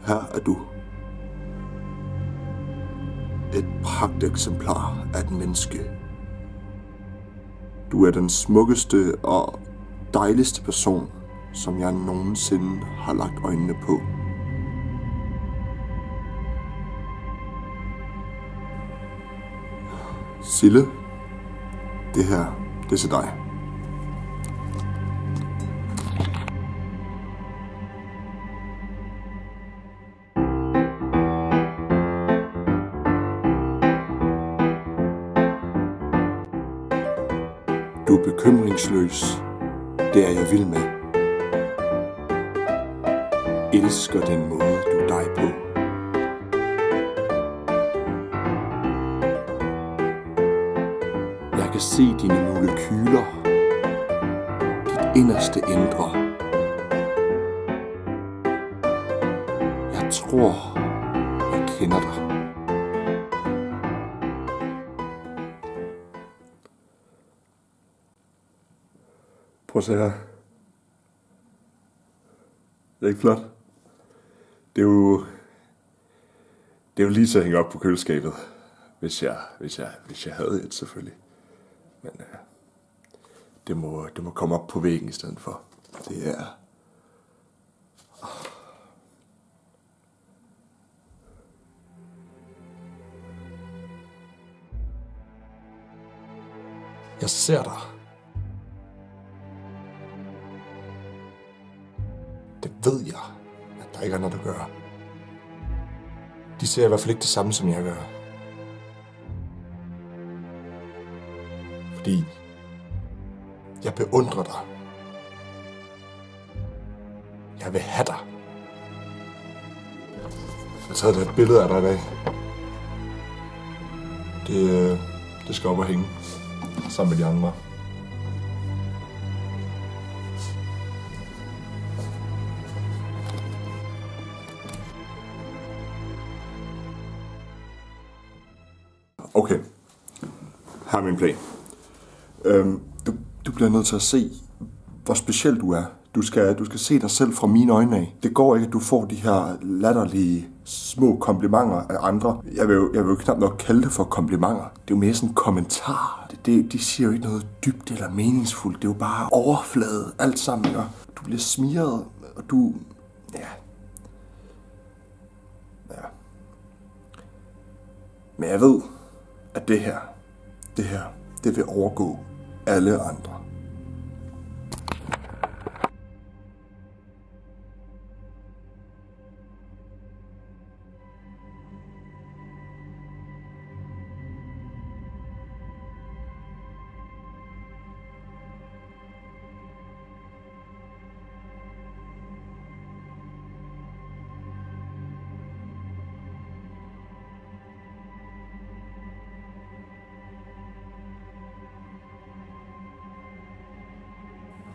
Her er du. Et pragteksemplar af et menneske. Du er den smukkeste og dejligste person, som jeg nogensinde har lagt øjnene på. Sille, det her, det er til dig. Du er bekymringsløs. Det er jeg vild med. Elsker den måde, du er dig på. Jeg kan se dine molekyler. Dit inderste indre. Jeg tror, jeg kender dig. Prøv at se her. Det er ikke flot. Det er jo lige til at hænge op på køleskabet, hvis jeg havde et, selvfølgelig. Men det må komme op på væggen i stedet for. Det er... Jeg ser dig. Det ved jeg, at der ikke er noget, du gør. De ser i hvert fald ikke det samme, som jeg gør. Fordi jeg beundrer dig. Jeg vil have dig. Jeg har taget et billede af dig i dag. Det skal op og hænge sammen med de andre. Okay, her er min plan. Du bliver nødt til at se, hvor speciel du er. Du skal se dig selv fra mine øjne af. Det går ikke, at du får de her latterlige små komplimenter af andre. Jeg vil jo knap nok kalde det for komplimenter. Det er jo mere sådan en kommentar. De siger jo ikke noget dybt eller meningsfuldt. Det er jo bare overflade, alt sammen. Og du bliver smiret, og du... Ja. Men jeg ved, at det her, det vil overgå alle andre.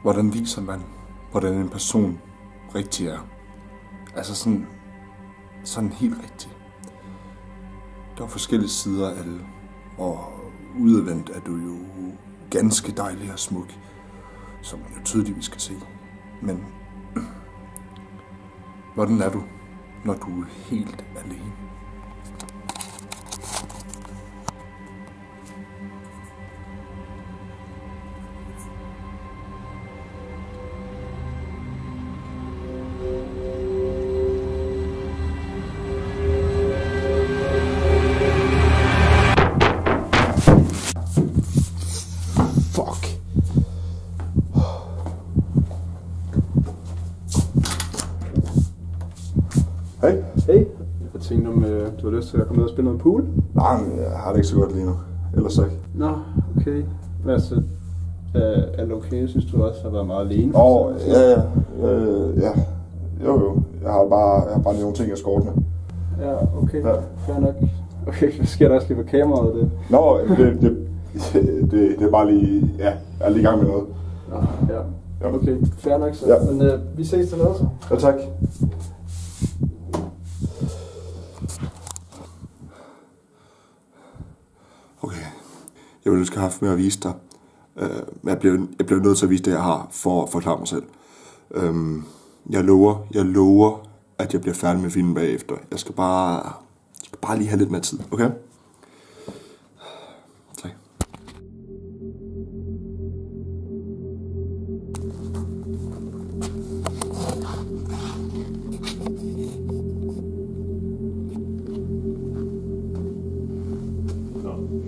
Hvordan viser man, hvordan en person rigtig er? Altså sådan helt rigtig. Der er forskellige sider af alle, og udadvendt er du jo ganske dejlig og smuk, som man jo tydeligvis kan se. Men hvordan er du, når du er helt alene? Hej. Hej. Jeg tænkte, om du har lyst til at komme ned og spille noget pool? Nej, men jeg har det ikke så godt lige nu. Ellers ikke. Nå, okay. Hvad så? Er det okay? Jeg synes, du også har været meget alene. Ja. Jo. Jeg har bare lige nogle ting, jeg skal ordne. Ja, okay. Ja. Fair nok. Okay, hvad sker der også lige på kameraet det? Nå, det er bare lige... Ja, jeg er lige i gang med noget. Ja. Okay, fair nok så. Ja. Men vi ses til noget så. Ja, tak. Okay. Jeg ville ønske have haft med at vise dig. Men jeg blev nødt til at vise det, jeg har, for at forklare mig selv. Jeg lover, at jeg bliver færdig med filmen bagefter. Jeg skal bare lige have lidt mere tid, okay? Tak.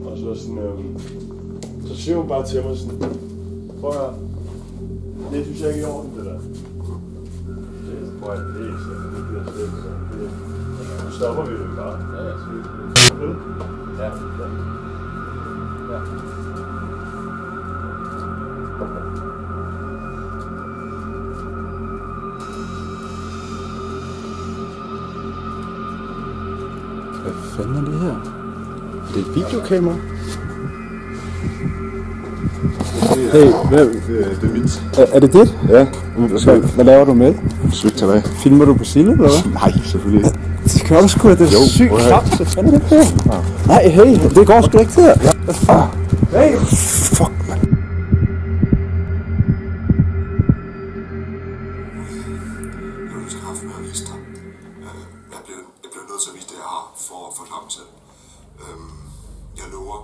Og så sådan, så siger hun bare til mig sådan, prøv at høre, det synes jeg ikke er i orden, det der. Det prøv at det er så, det bliver slet ikke så. Nu stopper vi det bare. Ja, ja, selvfølgelig. Ja, ja. Hvad fanden er det her? Er det et videokamera? Hey, Det er mit. er det dit? Ja. Hvad laver du med? Sygt til dig. Filmer du på Sille, eller hvad? Nej, selvfølgelig ikke. Det gør du sgu, det er Jo, sygt prøv at klap, så fanden er det på? Nej, hey, det går sgu ikke til her. Hey, Fuck, man. Jeg ønsker at have haft med at vise dig. Jeg blev nødt til at vise det, jeg har, for at forklare mig selv. Jeg lover,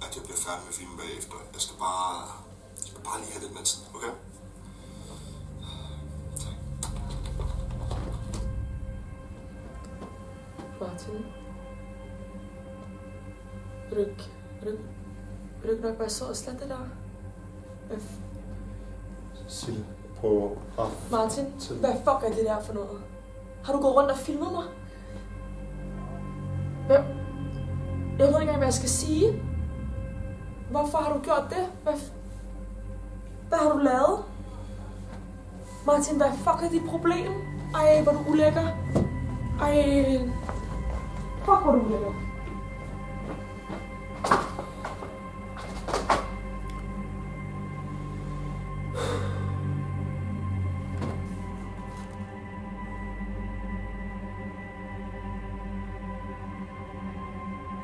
at jeg bliver færdig med filmen bagefter. Jeg skal bare lige have lidt mere tid, okay? Martin? Vil du ikke nok være så og slet det der? Sille, prøv at... Martin, hvad fuck er det der for noget? Har du gået rundt og filmet mig? Jeg ved ikke engang, hvad jeg skal sige. Hvorfor har du gjort det? Hvad har du lavet? Martin, hvad fuck er dit problem? Ej, hvor er du ulækker. Ej, fuck, hvor er du ulækker.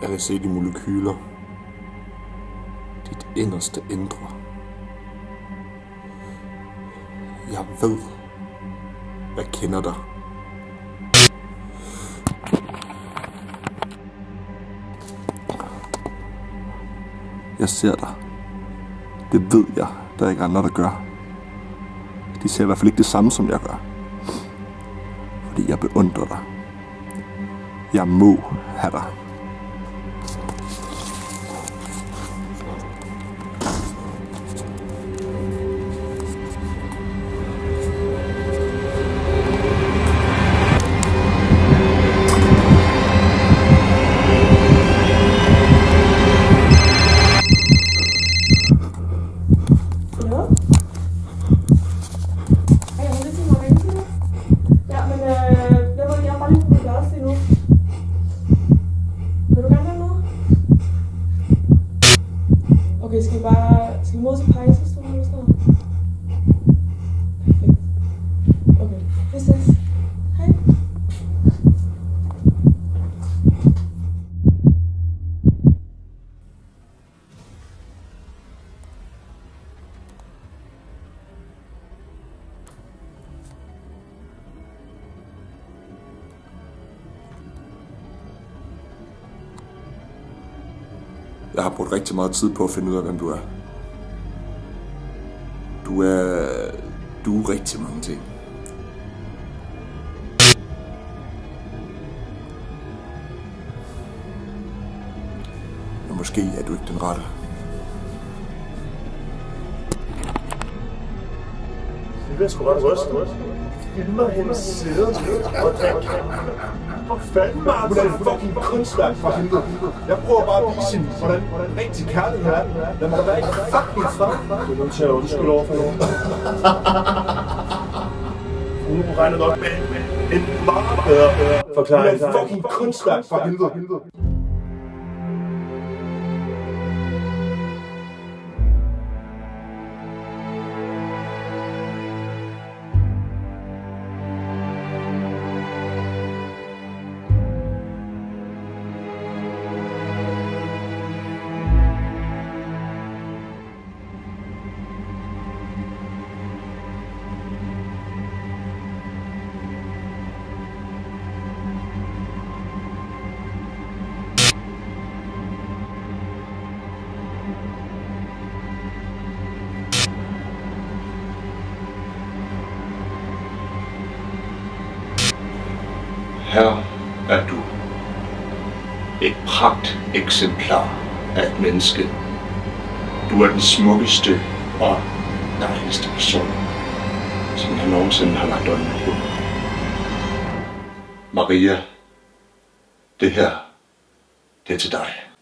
Jeg kan se de molekyler. Dit inderste indre. Jeg ved. Jeg kender dig. Jeg ser dig. Det ved jeg, der er ikke andre, der gør. De ser i hvert fald ikke det samme, som jeg gør. Fordi jeg beundrer dig. Jeg må have dig. Okay, skal vi mødes i pejsestolen eller sådan noget? Perfekt. Okay, vi ses. Hej. Jeg har brugt rigtig meget tid på at finde ud af, hvem du er. Du er rigtig mange ting. Men måske er du ikke den rette. Det bliver sgu ret rystet. Filmer hendes sæde og drikke. For fanden, Martin! Hun er en fucking kunstværk for helvede. Jeg prøver bare at vise hende, hvordan rigtig kærlighed er. Lad mig da være i fucking fred. Du er nødt til at undskylde over for nogen. Hun regner nok med en meget bedre forklaring. Hun er fucking kunstværk for helvede. Her er du. Et pragt eksemplar af et menneske. Du er den smukkeste og dejligste person, som jeg nogensinde har lagt øjnene på. Maria, det her, det er til dig.